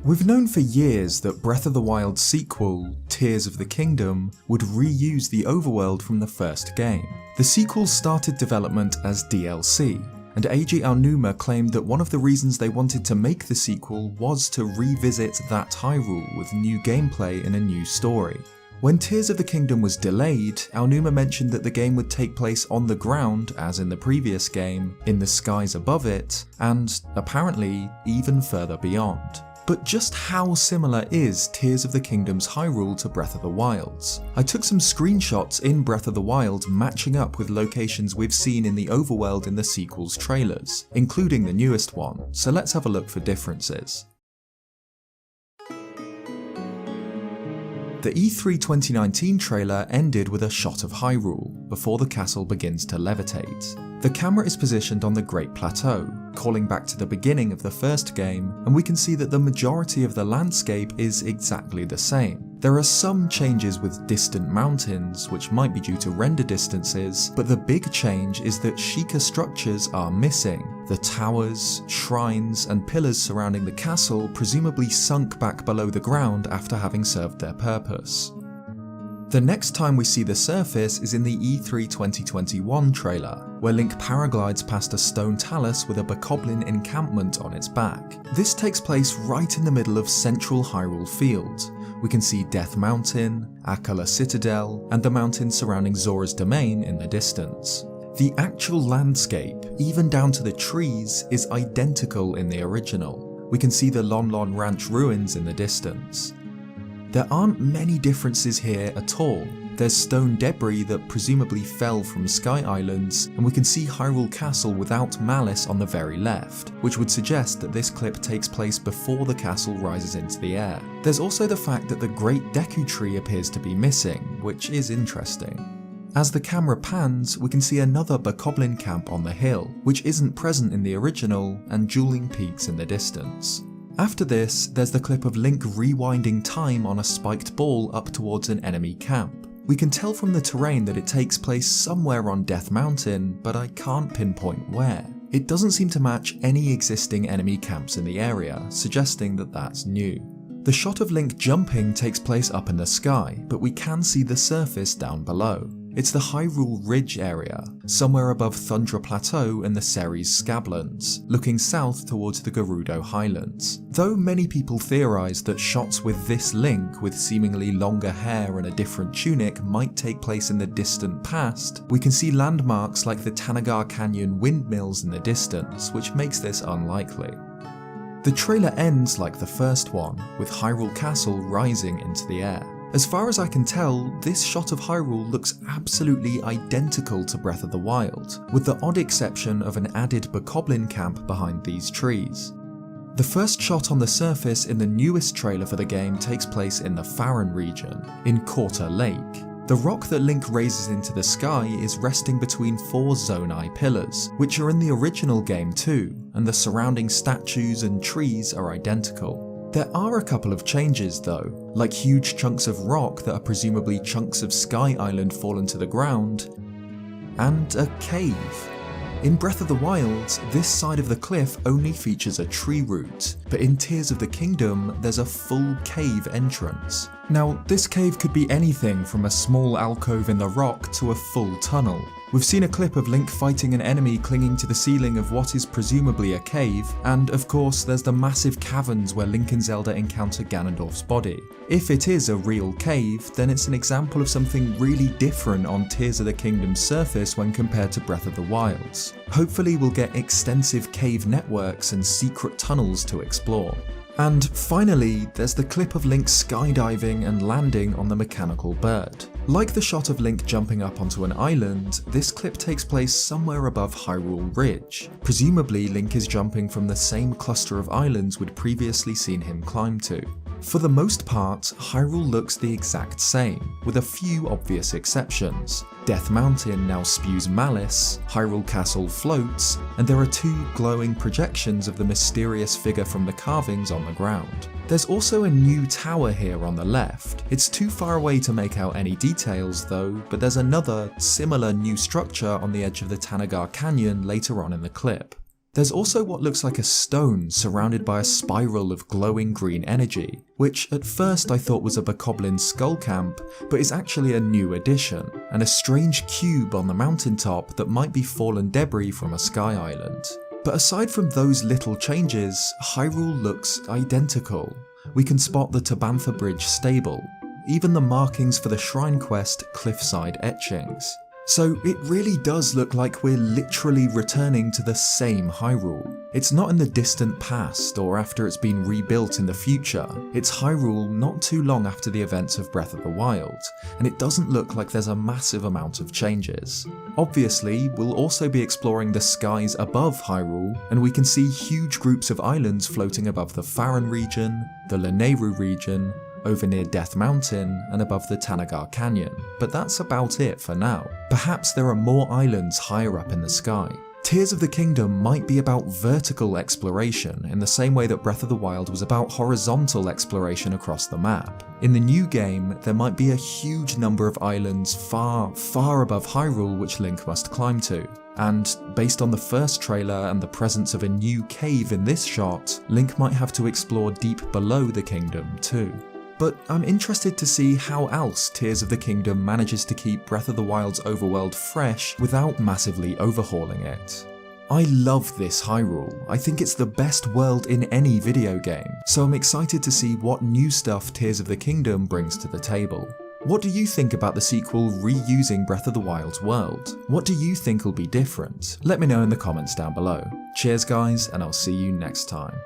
We've known for years that Breath of the Wild's sequel, Tears of the Kingdom, would reuse the overworld from the first game. The sequel started development as DLC, and Eiji Aonuma claimed that one of the reasons they wanted to make the sequel was to revisit that Hyrule with new gameplay and a new story. When Tears of the Kingdom was delayed, Aonuma mentioned that the game would take place on the ground, as in the previous game, in the skies above it, and, apparently, even further beyond. But just how similar is Tears of the Kingdom's Hyrule to Breath of the Wild's? I took some screenshots in Breath of the Wild matching up with locations we've seen in the overworld in the sequel's trailers, including the newest one, so let's have a look for differences. The E3 2019 trailer ended with a shot of Hyrule, before the castle begins to levitate. The camera is positioned on the Great Plateau, calling back to the beginning of the first game, and we can see that the majority of the landscape is exactly the same. There are some changes with distant mountains, which might be due to render distances, but the big change is that Sheikah structures are missing. The towers, shrines, and pillars surrounding the castle presumably sunk back below the ground after having served their purpose. The next time we see the surface is in the E3 2021 trailer, where Link paraglides past a stone talus with a bokoblin encampment on its back. This takes place right in the middle of central Hyrule Field. We can see Death Mountain, Akala Citadel, and the mountains surrounding Zora's Domain in the distance. The actual landscape, even down to the trees, is identical in the original. We can see the Lon Lon Ranch ruins in the distance. There aren't many differences here at all. There's stone debris that presumably fell from Sky Islands, and we can see Hyrule Castle without Malice on the very left, which would suggest that this clip takes place before the castle rises into the air. There's also the fact that the Great Deku Tree appears to be missing, which is interesting. As the camera pans, we can see another bokoblin camp on the hill, which isn't present in the original, and dueling peaks in the distance. After this, there's the clip of Link rewinding time on a spiked ball up towards an enemy camp. We can tell from the terrain that it takes place somewhere on Death Mountain, but I can't pinpoint where. It doesn't seem to match any existing enemy camps in the area, suggesting that that's new. The shot of Link jumping takes place up in the sky, but we can see the surface down below. It's the Hyrule Ridge area, somewhere above Thundra Plateau and the Ceres Scablands, looking south towards the Gerudo Highlands. Though many people theorise that shots with this Link with seemingly longer hair and a different tunic might take place in the distant past, we can see landmarks like the Tanagar Canyon windmills in the distance, which makes this unlikely. The trailer ends like the first one, with Hyrule Castle rising into the air. As far as I can tell, this shot of Hyrule looks absolutely identical to Breath of the Wild, with the odd exception of an added bokoblin camp behind these trees. The first shot on the surface in the newest trailer for the game takes place in the Faron region, in Korta Lake. The rock that Link raises into the sky is resting between 4 Zonai pillars, which are in the original game too, and the surrounding statues and trees are identical. There are a couple of changes though, like huge chunks of rock that are presumably chunks of Sky Island fallen to the ground, and a cave. In Breath of the Wild, this side of the cliff only features a tree root, but in Tears of the Kingdom there's a full cave entrance. Now, this cave could be anything from a small alcove in the rock to a full tunnel. We've seen a clip of Link fighting an enemy clinging to the ceiling of what is presumably a cave, and of course there's the massive caverns where Link and Zelda encounter Ganondorf's body. If it is a real cave, then it's an example of something really different on Tears of the Kingdom's surface when compared to Breath of the Wild's. Hopefully we'll get extensive cave networks and secret tunnels to explore. And finally, there's the clip of Link skydiving and landing on the mechanical bird. Like the shot of Link jumping up onto an island, this clip takes place somewhere above Hyrule Ridge. Presumably, Link is jumping from the same cluster of islands we'd previously seen him climb to. For the most part, Hyrule looks the exact same, with a few obvious exceptions. Death Mountain now spews malice, Hyrule Castle floats, and there are 2 glowing projections of the mysterious figure from the carvings on the ground. There's also a new tower here on the left. It's too far away to make out any details though, but there's another, similar new structure on the edge of the Tanagar Canyon later on in the clip. There's also what looks like a stone surrounded by a spiral of glowing green energy, which at first I thought was a Bokoblin skull camp, but is actually a new addition, and a strange cube on the mountaintop that might be fallen debris from a sky island. But aside from those little changes, Hyrule looks identical. We can spot the Tabantha Bridge stable, even the markings for the Shrine Quest cliffside etchings. So it really does look like we're literally returning to the same Hyrule. It's not in the distant past or after it's been rebuilt in the future, it's Hyrule not too long after the events of Breath of the Wild, and it doesn't look like there's a massive amount of changes. Obviously, we'll also be exploring the skies above Hyrule, and we can see huge groups of islands floating above the Faron region, the Lanayru region, over near Death Mountain and above the Tanagar Canyon, but that's about it for now. Perhaps there are more islands higher up in the sky. Tears of the Kingdom might be about vertical exploration in the same way that Breath of the Wild was about horizontal exploration across the map. In the new game, there might be a huge number of islands far, far above Hyrule which Link must climb to. And based on the first trailer and the presence of a new cave in this shot, Link might have to explore deep below the kingdom too. But I'm interested to see how else Tears of the Kingdom manages to keep Breath of the Wild's overworld fresh without massively overhauling it. I love this Hyrule. I think it's the best world in any video game, so I'm excited to see what new stuff Tears of the Kingdom brings to the table. What do you think about the sequel reusing Breath of the Wild's world? What do you think will be different? Let me know in the comments down below. Cheers guys, and I'll see you next time.